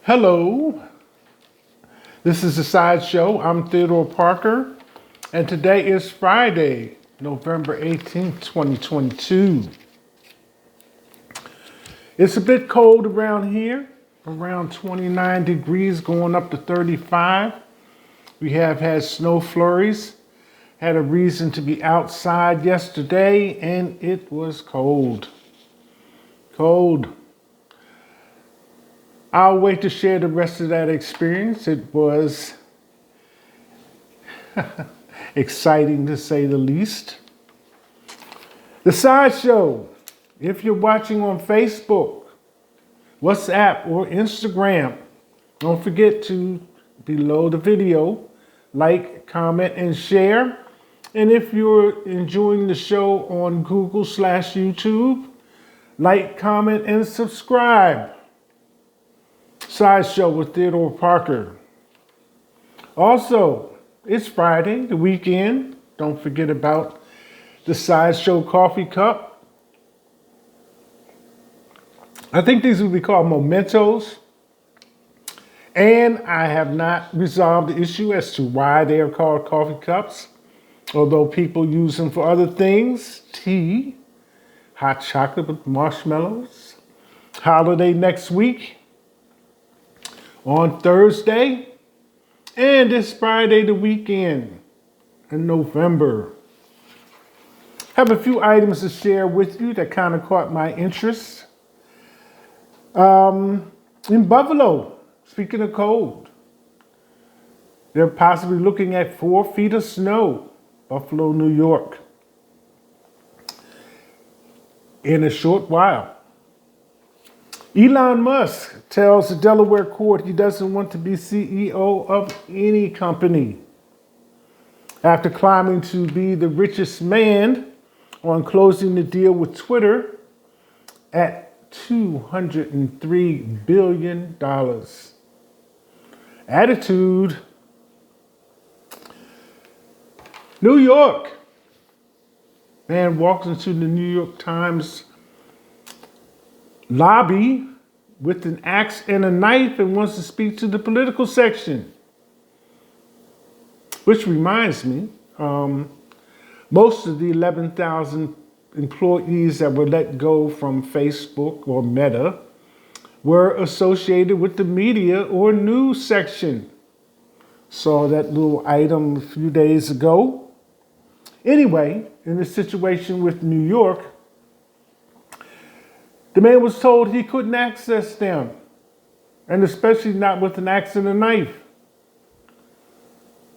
Hello, this is The Sideshow. I'm Theodore Parker, and today is Friday, November 18th, 2022. It's a bit cold around here, around 29 degrees going up to 35. We have had snow flurries, had a reason to be outside yesterday, and it was cold. Cold. I'll wait to share the rest of that experience. It was exciting to say the least. The Sideshow. If you're watching on Facebook, WhatsApp, or Instagram, don't forget to, below the video, like, comment, and share. And if you're enjoying the show on Google/YouTube, like, comment, and subscribe. Sideshow with Theodore Parker. Also, it's Friday, the weekend. Don't forget about the Sideshow coffee cup. I think these would be called mementos. And I have not resolved the issue as to why they are called coffee cups, although people use them for other things. Tea, hot chocolate with marshmallows. Holiday next week. On Thursday, and this Friday, the weekend in November. Have a few items to share with you that kind of caught my interest. In Buffalo, speaking of cold, they're possibly looking at 4 feet of snow, Buffalo, New York, in a short while. Elon Musk tells the Delaware court he doesn't want to be CEO of any company. After climbing to be the richest man on closing the deal with Twitter at $203 billion. Attitude. New York. Man walks into the New York Times lobby with an axe and a knife and wants to speak to the political section. Which reminds me, most of the 11,000 employees that were let go from Facebook or Meta were associated with the media or news section. Saw that little item a few days ago. Anyway, in the situation with New York, the man was told he couldn't access them, and especially not with an axe and a knife.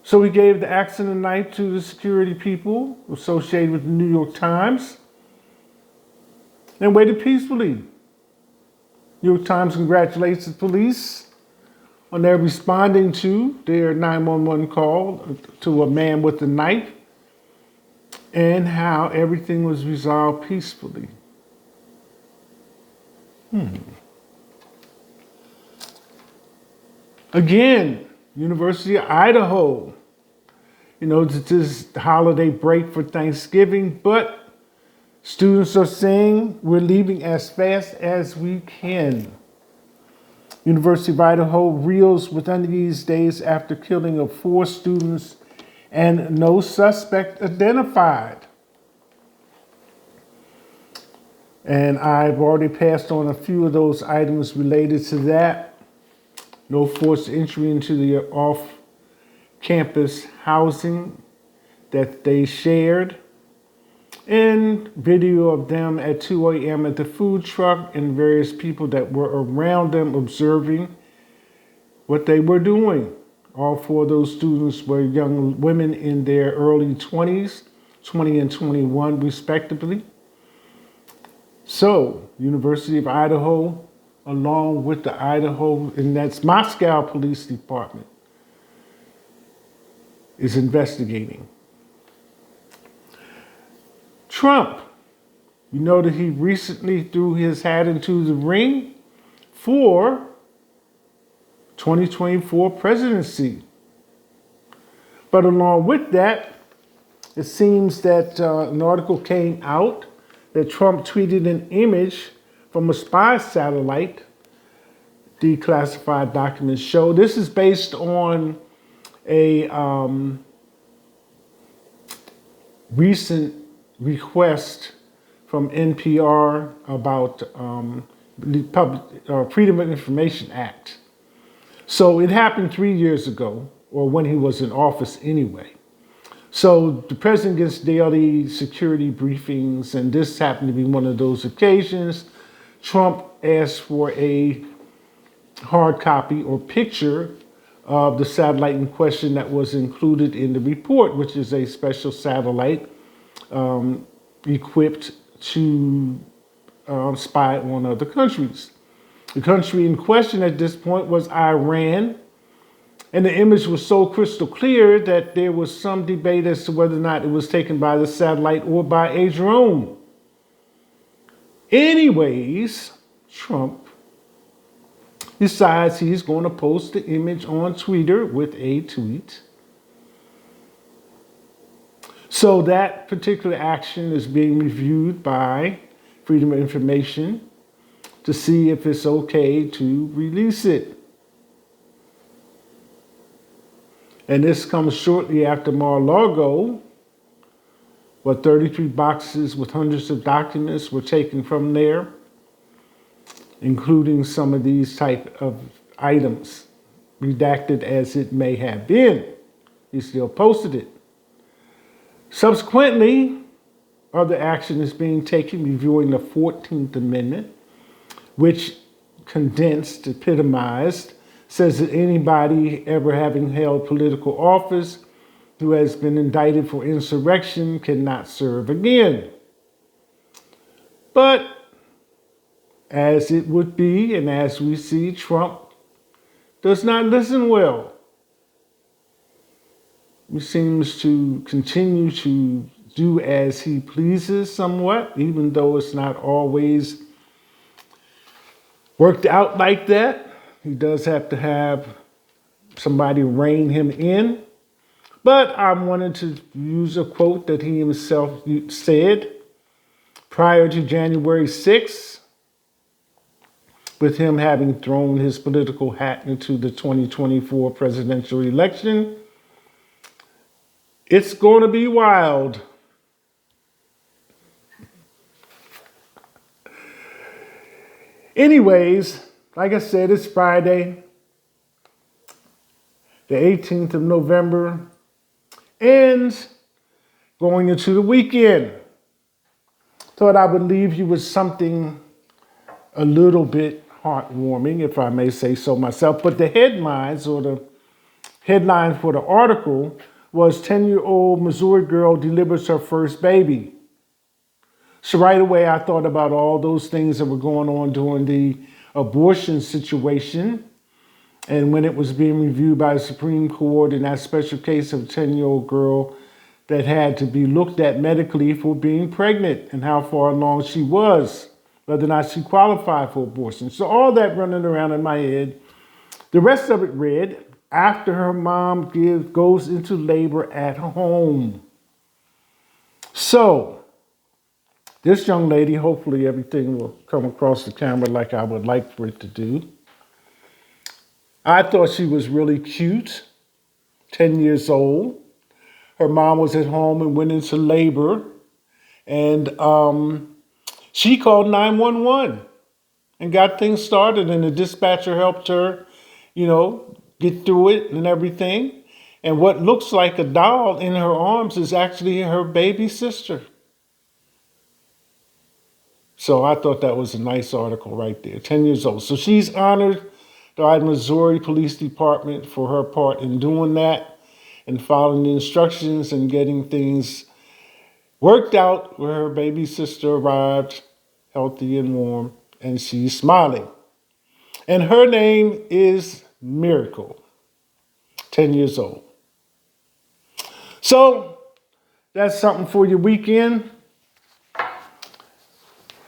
So he gave the axe and a knife to the security people associated with the New York Times and waited peacefully. New York Times congratulates the police on their responding to their 911 call to a man with a knife and how everything was resolved peacefully. Again, University of Idaho. You know, this is the holiday break for Thanksgiving, but students are saying we're leaving as fast as we can. University of Idaho reels with unease days after killing of 4 students and no suspect identified. And I've already passed on a few of those items related to that. No forced entry into the off-campus housing that they shared. And video of them at 2 a.m. at the food truck and various people that were around them observing what they were doing. All 4 of those students were young women in their early 20s, 20 and 21 respectively. So, University of Idaho, along with the Idaho, and that's Moscow Police Department, is investigating. Trump, you know that he recently threw his hat into the ring for 2024 presidency. But along with that, it seems that an article came out that Trump tweeted an image from a spy satellite declassified documents show. This is based on a recent request from NPR about the Freedom of Information Act. So it happened 3 years ago, or when he was in office anyway. So the president gets daily security briefings, and this happened to be one of those occasions. Trump asked for a hard copy or picture of the satellite in question that was included in the report, which is a special satellite equipped to spy on other countries. The country in question at this point was Iran, and the image was so crystal clear that there was some debate as to whether or not it was taken by the satellite or by a drone. Anyways, Trump decides he's going to post the image on Twitter with a tweet. So that particular action is being reviewed by Freedom of Information to see if it's okay to release it. And this comes shortly after Mar-a-Lago, where 33 boxes with hundreds of documents were taken from there, including some of these type of items, redacted as it may have been. He still posted it. Subsequently, other action is being taken reviewing the 14th Amendment, which condensed, epitomized, says that anybody ever having held political office who has been indicted for insurrection cannot serve again. But as it would be, and as we see, Trump does not listen well. He seems to continue to do as he pleases somewhat, even though it's not always worked out like that. He does have to have somebody rein him in. But I wanted to use a quote that he himself said prior to January 6th, with him having thrown his political hat into the 2024 presidential election. It's going to be wild. Anyways, like I said, it's Friday, the 18th of November, and going into the weekend. Thought I would leave you with something a little bit heartwarming, if I may say so myself. But the headlines, or the headline for the article, was 10-year-old Missouri girl delivers her first baby. So right away, I thought about all those things that were going on during the abortion situation. And when it was being reviewed by the Supreme Court in that special case of a 10-year-old girl that had to be looked at medically for being pregnant and how far along she was, whether or not she qualified for abortion. So all that running around in my head. The rest of it read, after her mom goes into labor at home. So this young lady, hopefully everything will come across the camera like I would like for it to do. I thought she was really cute, 10 years old. Her mom was at home and went into labor. And she called 911 and got things started. And the dispatcher helped her, get through it and everything. And what looks like a doll in her arms is actually her baby sister. So I thought that was a nice article right there, 10 years old. So she's honored by the Missouri Police Department for her part in doing that and following the instructions and getting things worked out where her baby sister arrived healthy and warm, and she's smiling. And her name is Miracle, 10 years old. So that's something for your weekend.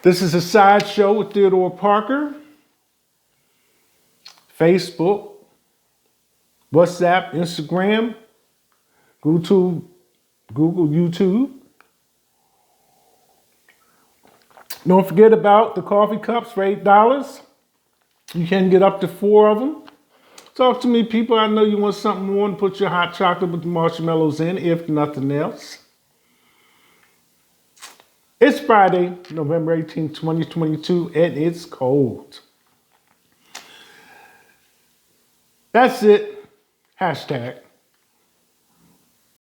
This is a sideshow with Theodore Parker. Facebook, WhatsApp, Instagram, Google YouTube. Don't forget about the coffee cups for $8. You can get up to 4 of them. Talk to me, people. I know you want something warm. Put your hot chocolate with the marshmallows in, if nothing else. It's Friday, November 18th, 2022, and it's cold. That's it. Hashtag.